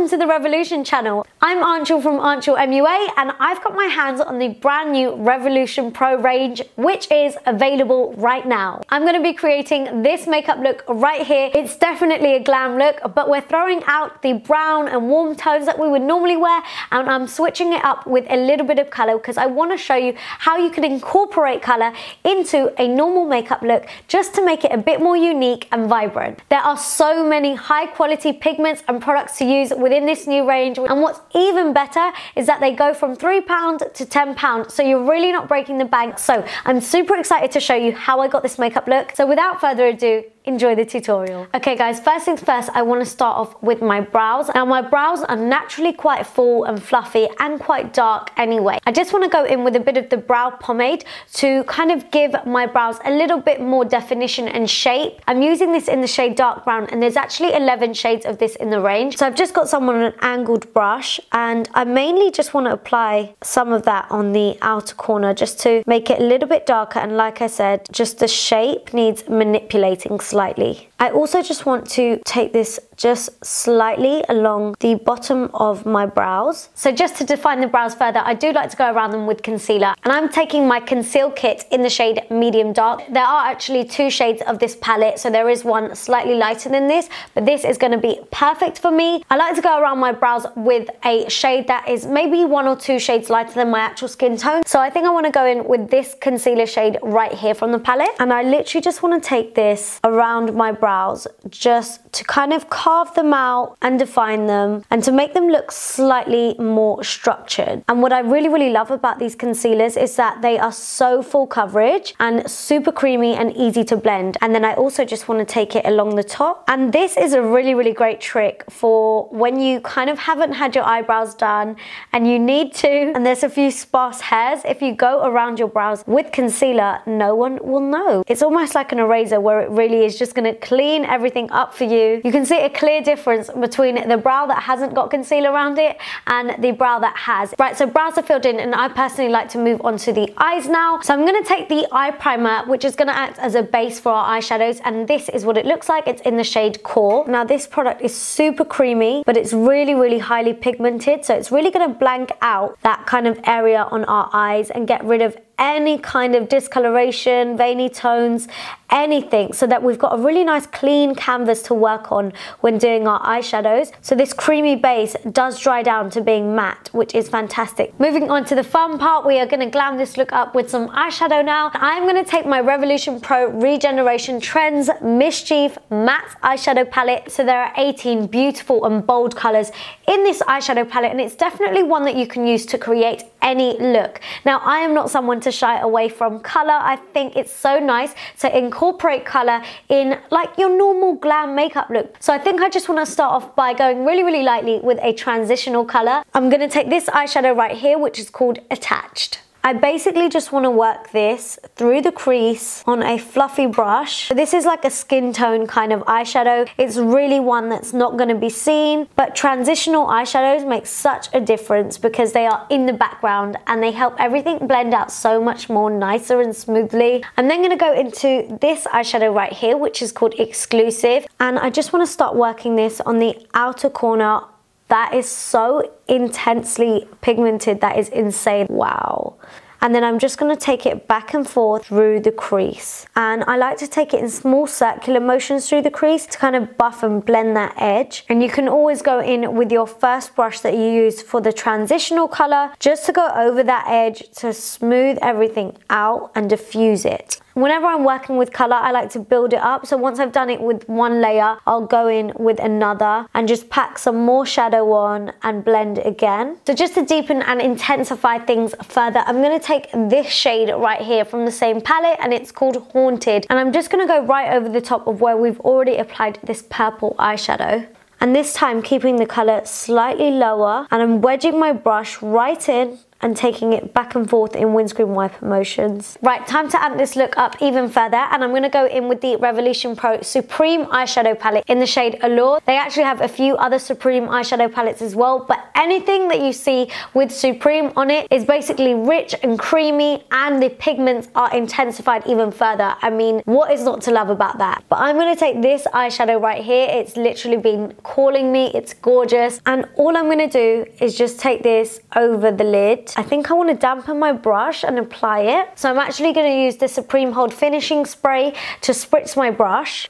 welcome to the Revolution channel. I'm Anchal from Anchal MUA and I've got my hands on the brand new Revolution Pro range, which is available right now. I'm going to be creating this makeup look right here. It's definitely a glam look, but we're throwing out the brown and warm tones that we would normally wear, and I'm switching it up with a little bit of color because I want to show you how you can incorporate color into a normal makeup look just to make it a bit more unique and vibrant. There are so many high quality pigments and products to use within this new range, and what's even better is that they go from £3 to £10, so you're really not breaking the bank. So I'm super excited to show you how I got this makeup look. So without further ado, enjoy the tutorial. Okay guys, first things first, I want to start off with my brows. Now my brows are naturally quite full and fluffy and quite dark anyway. I just want to go in with a bit of the brow pomade to kind of give my brows a little bit more definition and shape. I'm using this in the shade dark brown, and there's actually 11 shades of this in the range. So I've just got some on an angled brush, and I mainly just want to apply some of that on the outer corner just to make it a little bit darker, and like I said, just the shape needs manipulating slightly. I also just want to take this just slightly along the bottom of my brows. So just to define the brows further, I do like to go around them with concealer, and I'm taking my conceal kit in the shade medium dark. There are actually two shades of this palette, so there is one slightly lighter than this, but this is going to be perfect for me. I like to go around my brows with a shade that is maybe 1 or 2 shades lighter than my actual skin tone. So I think I want to go in with this concealer shade right here from the palette, and I literally just want to take this around my brows just to kind of carve them out and define them and to make them look slightly more structured. And what I really love about these concealers is that they are so full coverage and super creamy and easy to blend. And then I also just want to take it along the top, and this is a really great trick for when you kind of haven't had your eyebrows done and you need to, and there's a few sparse hairs. If you go around your brows with concealer, no one will know. It's almost like an eraser where it really is just going to clean everything up for you. You can see a clear difference between the brow that hasn't got concealer around it and the brow that has. Right, so brows are filled in, and I personally like to move on to the eyes now. So I'm going to take the eye primer, which is going to act as a base for our eyeshadows, and this is what it looks like. It's in the shade Core. Now this product is super creamy, but it's really highly pigmented, so it's really going to blank out that kind of area on our eyes and get rid of any kind of discoloration, veiny tones, anything, so that we've got a really nice clean canvas to work on when doing our eyeshadows. So this creamy base does dry down to being matte, which is fantastic. Moving on to the fun part, we are going to glam this look up with some eyeshadow now. I'm going to take my Revolution Pro Regeneration Trends Mischief Mattes eyeshadow palette. So there are 18 beautiful and bold colors in this eyeshadow palette, and it's definitely one that you can use to create any look. Now I am not someone to shy away from color. I think it's so nice to incorporate color in like your normal glam makeup look. So I think I just want to start off by going really lightly with a transitional color. I'm going to take this eyeshadow right here, which is called Attached. I basically just want to work this through the crease on a fluffy brush. This is like a skin tone kind of eyeshadow. It's really one that's not going to be seen, but transitional eyeshadows make such a difference because they are in the background and they help everything blend out so much more nicer and smoothly. I'm then going to go into this eyeshadow right here, which is called Exclusive, and I just want to start working this on the outer corner. That is so intensely pigmented, that is insane. Wow. And then I'm just going to take it back and forth through the crease, and I like to take it in small circular motions through the crease to kind of buff and blend that edge. And you can always go in with your first brush that you use for the transitional color just to go over that edge to smooth everything out and diffuse it. Whenever I'm working with color, I like to build it up. So once I've done it with one layer, I'll go in with another and just pack some more shadow on and blend again. So just to deepen and intensify things further, I'm going to take this shade right here from the same palette, and it's called Haunted. And I'm just going to go right over the top of where we've already applied this purple eyeshadow. And this time keeping the color slightly lower, and I'm wedging my brush right in and taking it back and forth in windscreen wiper motions. Right, time to amp this look up even further, and I'm going to go in with the Revolution Pro Supreme eyeshadow palette in the shade Allure. They actually have a few other Supreme eyeshadow palettes as well, but anything that you see with Supreme on it is basically rich and creamy, and the pigments are intensified even further. I mean, what is not to love about that? But I'm going to take this eyeshadow right here. It's literally been calling me. It's gorgeous, and all I'm going to do is just take this over the lid. I think I want to dampen my brush and apply it, so I'm actually going to use the Supreme Hold Finishing Spray to spritz my brush,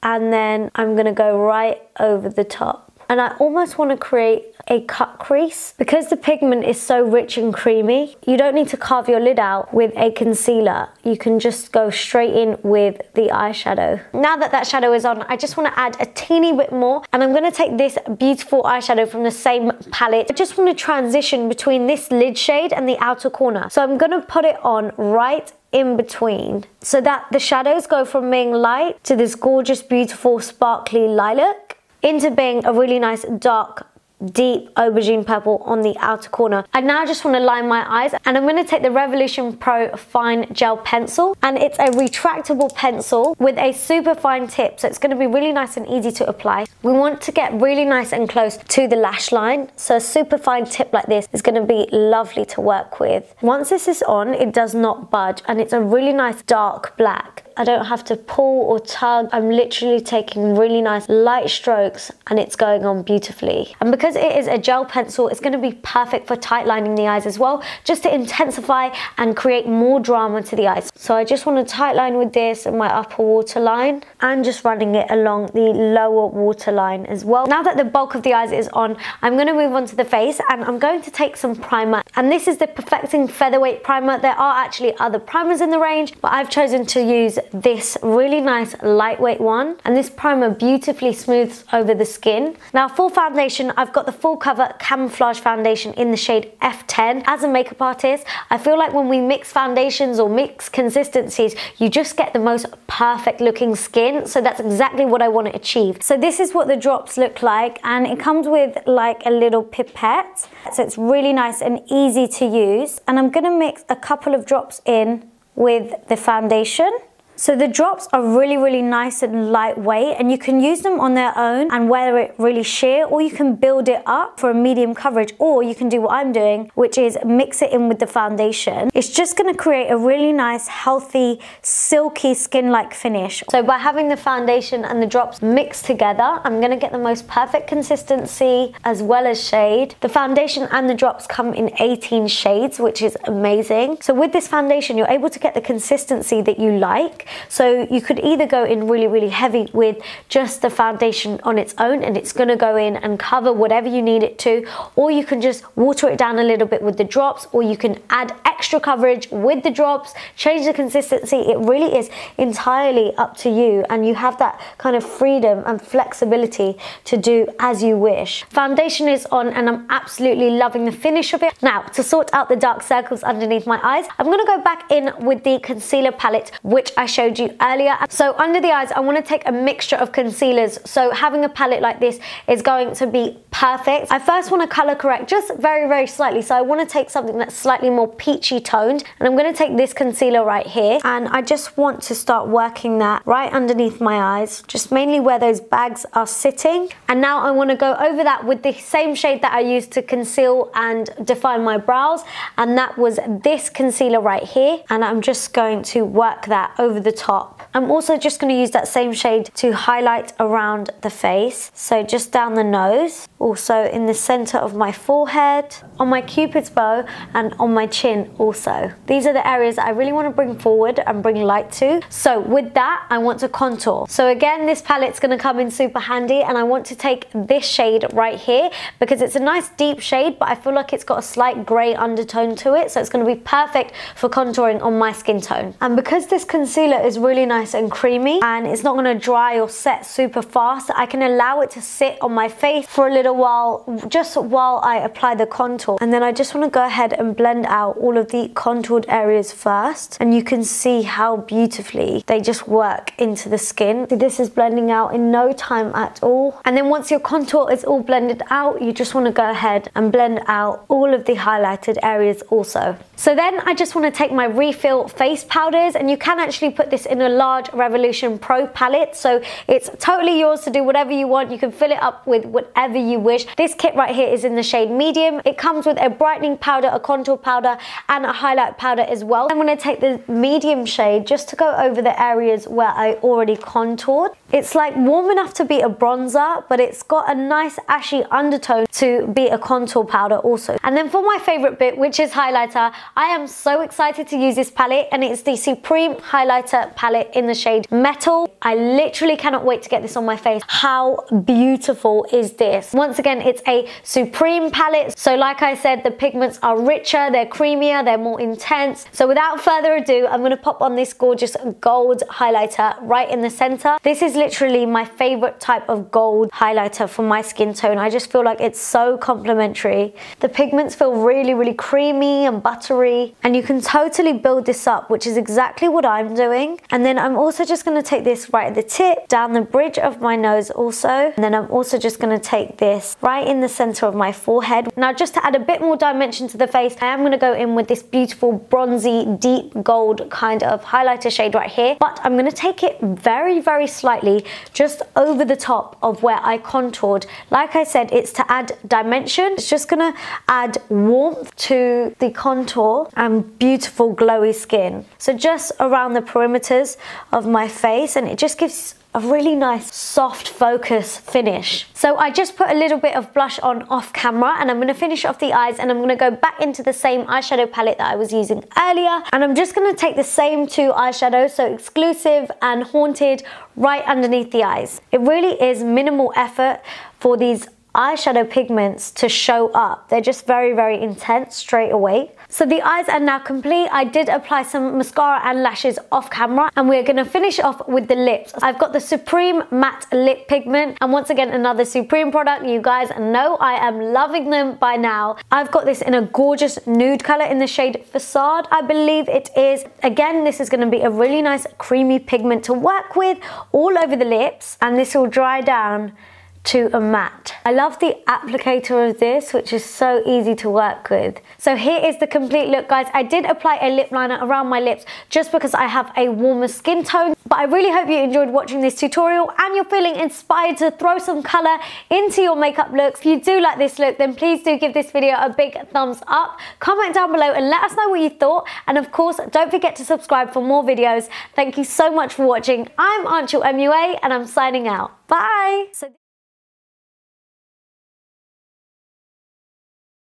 and then I'm going to go right over the top. And I almost want to create a cut crease. Because the pigment is so rich and creamy, you don't need to carve your lid out with a concealer. You can just go straight in with the eyeshadow. Now that that shadow is on, I just want to add a teeny bit more, and I'm going to take this beautiful eyeshadow from the same palette. I just want to transition between this lid shade and the outer corner. So I'm going to put it on right in between, so that the shadows go from being light to this gorgeous, beautiful, sparkly lilac, into being a really nice dark, deep aubergine purple on the outer corner. I now just want to line my eyes, and I'm going to take the Revolution Pro Fine Gel Pencil, and it's a retractable pencil with a super fine tip, so it's going to be really nice and easy to apply. We want to get really nice and close to the lash line, so a super fine tip like this is going to be lovely to work with. Once this is on, it does not budge, and it's a really nice dark black. I don't have to pull or tug. I'm literally taking really nice light strokes, and it's going on beautifully. And because it is a gel pencil, it's going to be perfect for tight lining the eyes as well, just to intensify and create more drama to the eyes. So I just want to tight line with this in my upper waterline, and just running it along the lower waterline as well. Now that the bulk of the eyes is on, I'm going to move on to the face, and I'm going to take some primer. And this is the Perfecting Featherweight Primer. There are actually other primers in the range, but I've chosen to use this really nice lightweight one, and this primer beautifully smooths over the skin. Now for foundation, I've got the Full Cover Camouflage Foundation in the shade F10. As a makeup artist, I feel like when we mix foundations or mix consistencies, you just get the most perfect looking skin, so that's exactly what I want to achieve. So this is what the drops look like, and it comes with like a little pipette, so it's really nice and easy to use. And I'm going to mix a couple of drops in with the foundation. So the drops are really, really nice and lightweight, and you can use them on their own and wear it really sheer, or you can build it up for a medium coverage, or you can do what I'm doing, which is mix it in with the foundation. It's just going to create a really nice, healthy, silky skin-like finish. So by having the foundation and the drops mixed together, I'm going to get the most perfect consistency as well as shade. The foundation and the drops come in 18 shades, which is amazing. So with this foundation, you're able to get the consistency that you like. So you could either go in really, really heavy with just the foundation on its own, and it's going to go in and cover whatever you need it to, or you can just water it down a little bit with the drops, or you can add extra coverage with the drops, change the consistency. It really is entirely up to you, and you have that kind of freedom and flexibility to do as you wish. Foundation is on, and I'm absolutely loving the finish of it. Now, to sort out the dark circles underneath my eyes, I'm going to go back in with the concealer palette, which I showed you earlier. So under the eyes, I want to take a mixture of concealers. So having a palette like this is going to be perfect. I first want to color correct just very, very slightly. So I want to take something that's slightly more peachy toned, and I'm going to take this concealer right here, and I just want to start working that right underneath my eyes, just mainly where those bags are sitting. And now I want to go over that with the same shade that I used to conceal and define my brows, and that was this concealer right here, and I'm just going to work that over the top. I'm also just going to use that same shade to highlight around the face, so just down the nose, also in the center of my forehead, on my cupid's bow, and on my chin also. These are the areas that I really want to bring forward and bring light to. So with that, I want to contour. So again, this palette's going to come in super handy, and I want to take this shade right here because it's a nice deep shade, but I feel like it's got a slight grey undertone to it, so it's going to be perfect for contouring on my skin tone. And because this concealer is really nice and creamy, and it's not going to dry or set super fast, I can allow it to sit on my face for a little while, just while I apply the contour. And then I just want to go ahead and blend out all of of the contoured areas first, and you can see how beautifully they just work into the skin. See, this is blending out in no time at all. And then once your contour is all blended out, you just want to go ahead and blend out all of the highlighted areas also. So then I just want to take my refill face powders, and you can actually put this in a large Revolution Pro palette, so it's totally yours to do whatever you want. You can fill it up with whatever you wish. This kit right here is in the shade medium. It comes with a brightening powder, a contour powder, and a highlight powder as well. I'm going to take the medium shade just to go over the areas where I already contoured. It's like warm enough to be a bronzer, but it's got a nice ashy undertone to be a contour powder also. And then for my favorite bit, which is highlighter, I am so excited to use this palette, and it's the Supreme Highlighter palette in the shade Metal. I literally cannot wait to get this on my face. How beautiful is this? Once again, it's a Supreme palette, so like I said, the pigments are richer, they're creamier, they're more intense. So without further ado, I'm going to pop on this gorgeous gold highlighter right in the center. This is literally my favorite type of gold highlighter for my skin tone. I just feel like it's so complimentary. The pigments feel really, really creamy and buttery, and you can totally build this up, which is exactly what I'm doing. And then I'm also just going to take this right at the tip, down the bridge of my nose also, and then I'm also just going to take this right in the center of my forehead. Now, just to add a bit more dimension to the face, I am going to go in with this beautiful bronzy deep gold kind of highlighter shade right here, but I'm going to take it very, very slightly just over the top of where I contoured. Like I said, it's to add dimension. It's just going to add warmth to the contour and beautiful glowy skin. So just around the perimeters of my face, and it just gives a really nice soft focus finish. So I just put a little bit of blush on off camera, and I'm going to finish off the eyes, and I'm going to go back into the same eyeshadow palette that I was using earlier, and I'm just going to take the same two eyeshadows, so Exclusive and Haunted, right underneath the eyes. It really is minimal effort for these eyeshadow pigments to show up. They're just very, very intense straight away. So the eyes are now complete. I did apply some mascara and lashes off camera, and we're going to finish off with the lips. I've got the Supreme Matte Lip Pigment, and once again, another Supreme product. You guys know I am loving them by now. I've got this in a gorgeous nude color in the shade Facade, I believe it is. Again, this is going to be a really nice creamy pigment to work with all over the lips, and this will dry down to a matte. I love the applicator of this, which is so easy to work with. So here is the complete look, guys. I did apply a lip liner around my lips just because I have a warmer skin tone, but I really hope you enjoyed watching this tutorial and you're feeling inspired to throw some color into your makeup looks. If you do like this look, then please do give this video a big thumbs up. Comment down below and let us know what you thought, and of course, don't forget to subscribe for more videos. Thank you so much for watching. I'm Anchal MUA, and I'm signing out. Bye!